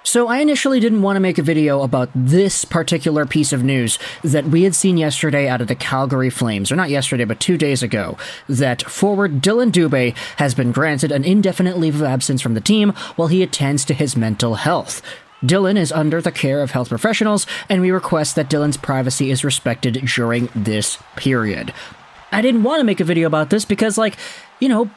So I initially didn't want to make a video about this particular piece of news that we had seen yesterday out of the Calgary Flames, or not yesterday, but 2 days ago, that forward Dillon Dube has been granted an indefinite leave of absence from the team while he attends to his mental health. Dillon is under the care of health professionals, and we request that Dillon's privacy is respected during this period. I didn't want to make a video about this because,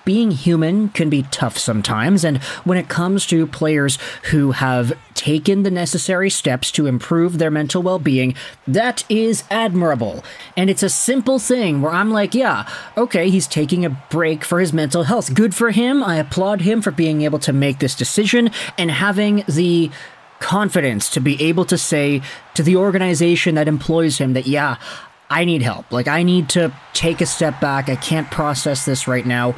being human can be tough sometimes, and when it comes to players who have taken the necessary steps to improve their mental well-being, that is admirable. And it's a simple thing where I'm like, yeah, okay, he's taking a break for his mental health. Good for him. I applaud him for being able to make this decision and having the confidence to be able to say to the organization that employs him that, yeah, I need help. I need to take a step back. I can't process this right now.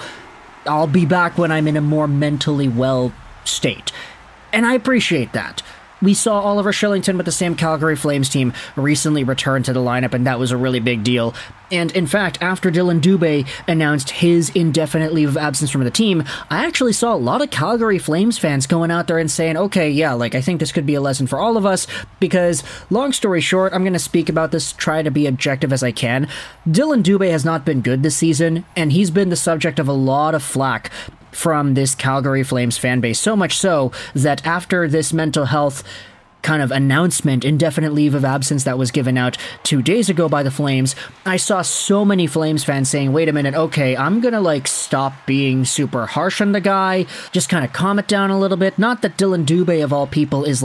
I'll be back when I'm in a more mentally well state. And I appreciate that. We saw Oliver Shillington with the same Calgary Flames team recently return to the lineup, and that was a really big deal. And in fact, after Dillon Dube announced his indefinite leave of absence from the team, I actually saw a lot of Calgary Flames fans going out there and saying, okay, yeah, I think this could be a lesson for all of us, because, long story short, I'm going to speak about this, try to be objective as I can. Dillon Dube has not been good this season, and he's been the subject of a lot of flack from this Calgary Flames fan base, so much so that after this mental health kind of announcement, indefinite leave of absence that was given out 2 days ago by the Flames, I saw so many Flames fans saying, wait a minute, okay, I'm gonna stop being super harsh on the guy, just kind of calm it down a little bit. Not that Dillon Dube, of all people, is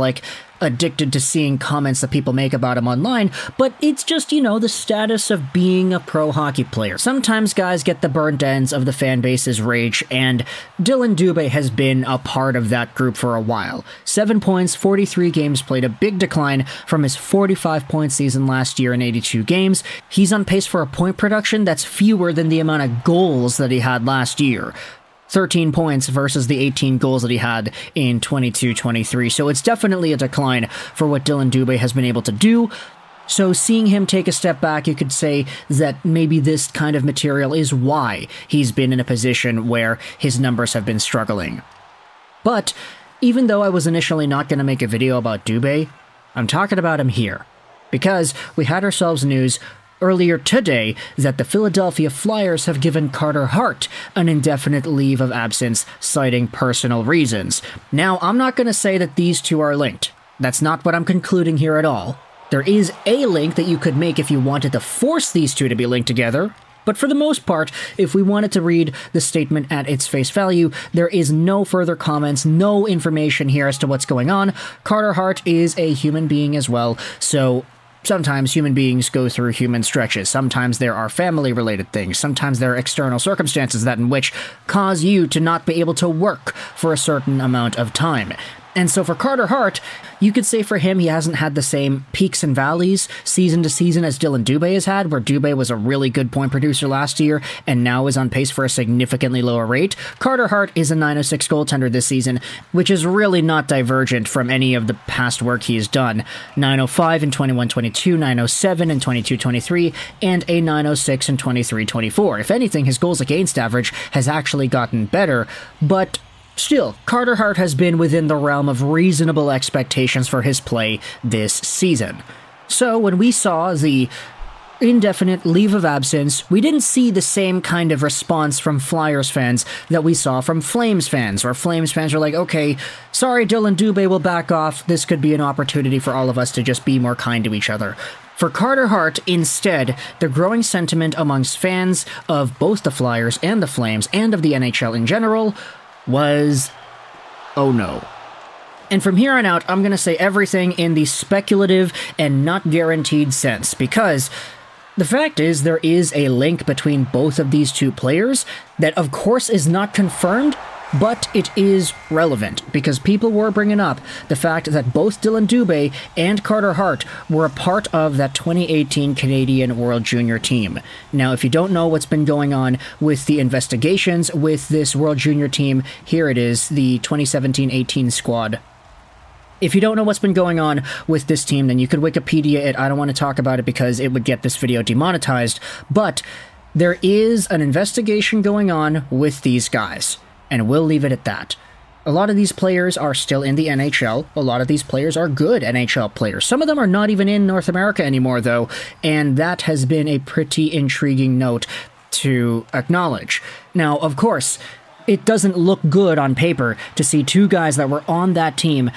addicted to seeing comments that people make about him online, but it's just, the status of being a pro hockey player. Sometimes guys get the burnt ends of the fan base's rage, and Dillon Dube has been a part of that group for a while. 7 points, 43 games played, a big decline from his 45-point season last year in 82 games. He's on pace for a point production that's fewer than the amount of goals that he had last year. 13 points versus the 18 goals that he had in 22-23. So it's definitely a decline for what Dillon Dube has been able to do. So seeing him take a step back, you could say that maybe this kind of material is why he's been in a position where his numbers have been struggling. But even though I was initially not going to make a video about Dube, I'm talking about him here. Because we had ourselves news earlier today that the Philadelphia Flyers have given Carter Hart an indefinite leave of absence, citing personal reasons. Now, I'm not going to say that these two are linked. That's not what I'm concluding here at all. There is a link that you could make if you wanted to force these two to be linked together, but for the most part, if we wanted to read the statement at its face value, there is no further comments, no information here as to what's going on. Carter Hart is a human being as well, so sometimes human beings go through human stretches. Sometimes there are family-related things. Sometimes there are external circumstances that in which cause you to not be able to work for a certain amount of time. And so for Carter Hart, you could say for him he hasn't had the same peaks and valleys season to season as Dillon Dube has had, where Dube was a really good point producer last year and now is on pace for a significantly lower rate. Carter Hart is a .906 goaltender this season, which is really not divergent from any of the past work he has done. .905 in 21-22, .907 in 22-23, and a .906 in 23-24. If anything, his goals against average has actually gotten better, but still, Carter Hart has been within the realm of reasonable expectations for his play this season. So when we saw the indefinite leave of absence, we didn't see the same kind of response from Flyers fans that we saw from Flames fans, where Flames fans were like, okay, sorry, Dillon Dube will back off. This could be an opportunity for all of us to just be more kind to each other. For Carter Hart, instead, the growing sentiment amongst fans of both the Flyers and the Flames, and of the NHL in general, was, oh no. And from here on out, I'm going to say everything in the speculative and not guaranteed sense, because the fact is there is a link between both of these two players that of course is not confirmed, but it is relevant, because people were bringing up the fact that both Dillon Dube and Carter Hart were a part of that 2018 Canadian World Junior team. Now, if you don't know what's been going on with the investigations with this World Junior team, here it is, the 2017-18 squad. If you don't know what's been going on with this team, then you could Wikipedia it. I don't want to talk about it because it would get this video demonetized, but there is an investigation going on with these guys, and we'll leave it at that. A lot of these players are still in the NHL. A lot of these players are good NHL players. Some of them are not even in North America anymore, though, and that has been a pretty intriguing note to acknowledge. Now, of course, it doesn't look good on paper to see two guys that were on that team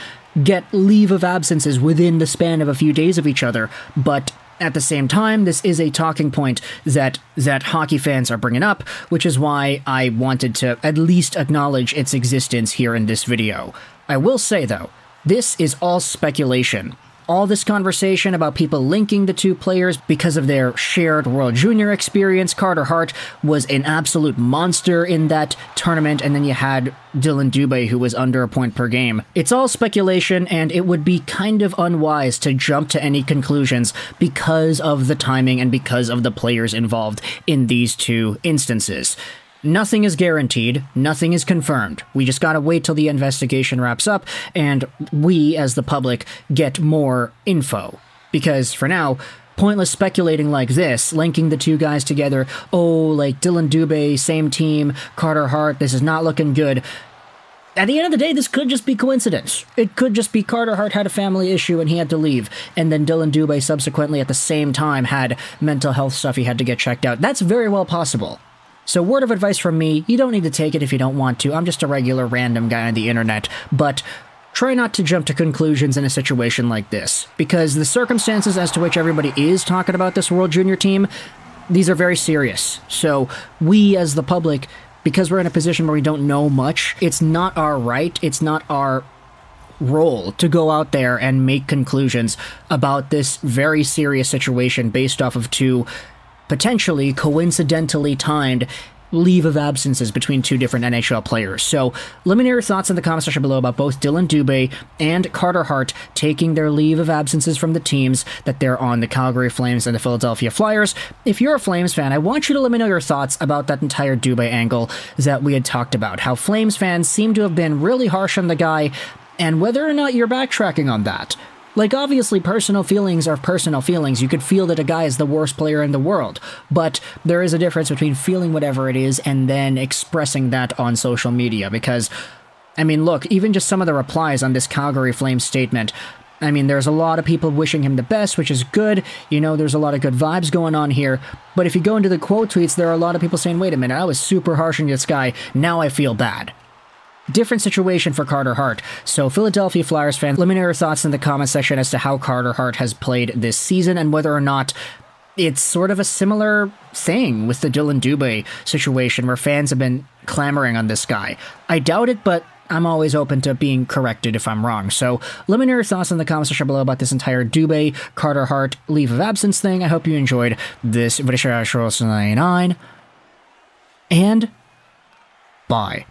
get leave of absences within the span of a few days of each other, but at the same time, this is a talking point that hockey fans are bringing up, which is why I wanted to at least acknowledge its existence here in this video. I will say, though, this is all speculation. All this conversation about people linking the two players because of their shared World Junior experience. Carter Hart was an absolute monster in that tournament, and then you had Dillon Dube, who was under a point per game. It's all speculation, and it would be kind of unwise to jump to any conclusions because of the timing and because of the players involved in these two instances. Nothing is guaranteed, nothing is confirmed. We just gotta wait till the investigation wraps up, and we, as the public, get more info. Because, for now, pointless speculating like this, linking the two guys together, oh, like Dillon Dube, same team, Carter Hart, this is not looking good. At the end of the day, this could just be coincidence. It could just be Carter Hart had a family issue and he had to leave, and then Dillon Dube subsequently at the same time had mental health stuff he had to get checked out. That's very well possible. So word of advice from me, you don't need to take it if you don't want to. I'm just a regular random guy on the internet, but try not to jump to conclusions in a situation like this, because the circumstances as to which everybody is talking about this World Junior team, these are very serious. So we as the public, because we're in a position where we don't know much, it's not our right, it's not our role to go out there and make conclusions about this very serious situation based off of two potentially coincidentally timed leave of absences between two different NHL players. So let me know your thoughts in the comment section below about both Dillon Dube and Carter Hart taking their leave of absences from the teams that they're on, the Calgary Flames and the Philadelphia Flyers. If you're a Flames fan, I want you to let me know your thoughts about that entire Dube angle that we had talked about, how Flames fans seem to have been really harsh on the guy, and whether or not you're backtracking on that. Like, obviously, personal feelings are personal feelings. You could feel that a guy is the worst player in the world, but there is a difference between feeling whatever it is and then expressing that on social media, because, I mean, look, even just some of the replies on this Calgary Flames statement, I mean, there's a lot of people wishing him the best, which is good. You know, there's a lot of good vibes going on here, but if you go into the quote tweets, there are a lot of people saying, wait a minute, I was super harsh on this guy, now I feel bad. Different situation for Carter Hart. So Philadelphia Flyers fans, let me know your thoughts in the comment section as to how Carter Hart has played this season and whether or not it's sort of a similar thing with the Dillon Dube situation where fans have been clamoring on this guy. I doubt it, but I'm always open to being corrected if I'm wrong. So let me know your thoughts in the comment section below about this entire Dube, Carter Hart leave of absence thing. I hope you enjoyed this video, and bye.